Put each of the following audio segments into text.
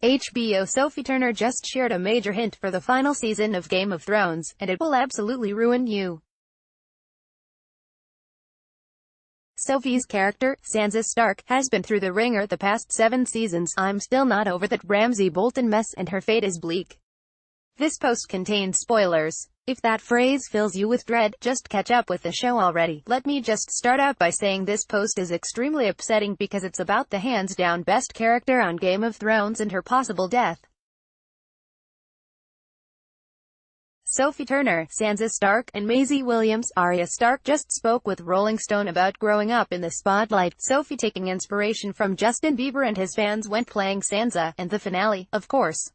HBO Sophie Turner just shared a major hint for the final season of Game of Thrones, and it will absolutely ruin you. Sophie's character, Sansa Stark, has been through the ringer the past 7 seasons. I'm still not over that Ramsay Bolton mess, and her fate is bleak. This post contains spoilers. If that phrase fills you with dread, just catch up with the show already. Let me just start out by saying this post is extremely upsetting because it's about the hands-down best character on Game of Thrones and her possible death. Sophie Turner, Sansa Stark, and Maisie Arya Stark just spoke with Rolling Stone about growing up in the spotlight. Sophie, taking inspiration from Justin Bieber and his fans, went playing Sansa, and the finale, of course.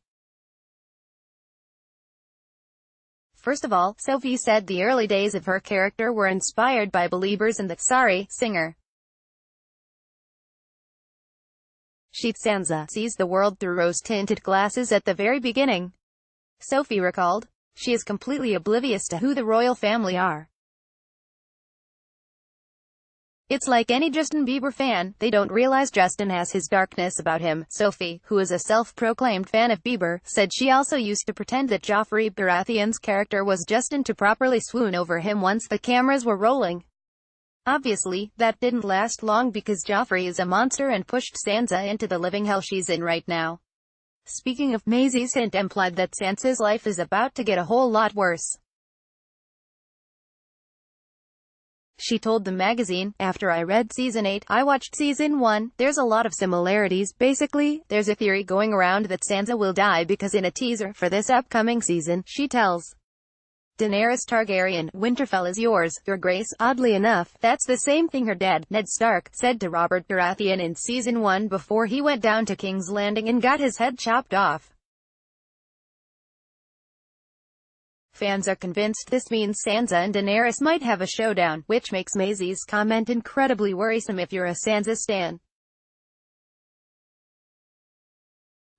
First of all, Sophie said the early days of her character were inspired by Believers and the singer. Sansa sees the world through rose-tinted glasses at the very beginning. Sophie recalled. She is completely oblivious to who the royal family are. It's like any Justin Bieber fan, they don't realize Justin has his darkness about him. Sophie, who is a self-proclaimed fan of Bieber, said she also used to pretend that Joffrey Baratheon's character was Justin to properly swoon over him once the cameras were rolling. Obviously, that didn't last long because Joffrey is a monster and pushed Sansa into the living hell she's in right now. Speaking of, Maisie's hint implied that Sansa's life is about to get a whole lot worse. She told the magazine, "After I read Season 8, I watched Season 1. There's a lot of similarities. Basically, there's a theory going around that Sansa will die because in a teaser for this upcoming season, she tells Daenerys Targaryen, 'Winterfell is yours, your grace.' Oddly enough, that's the same thing her dad, Ned Stark, said to Robert Baratheon in Season 1 before he went down to King's Landing and got his head chopped off. Fans are convinced this means Sansa and Daenerys might have a showdown, which makes Maisie's comment incredibly worrisome if you're a Sansa stan.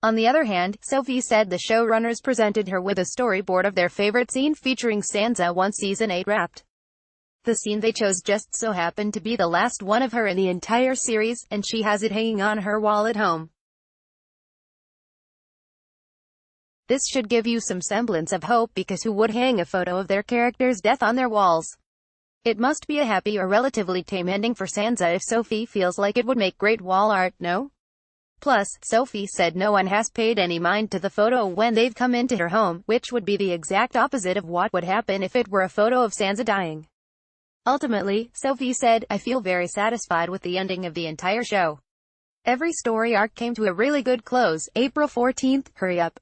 On the other hand, Sophie said the showrunners presented her with a storyboard of their favorite scene featuring Sansa once Season 8 wrapped. The scene they chose just so happened to be the last one of her in the entire series, and she has it hanging on her wall at home. This should give you some semblance of hope, because who would hang a photo of their character's death on their walls? It must be a happy or relatively tame ending for Sansa if Sophie feels like it would make great wall art, no? Plus, Sophie said no one has paid any mind to the photo when they've come into her home, which would be the exact opposite of what would happen if it were a photo of Sansa dying. Ultimately, Sophie said, "I feel very satisfied with the ending of the entire show. Every story arc came to a really good close." April 14th, hurry up.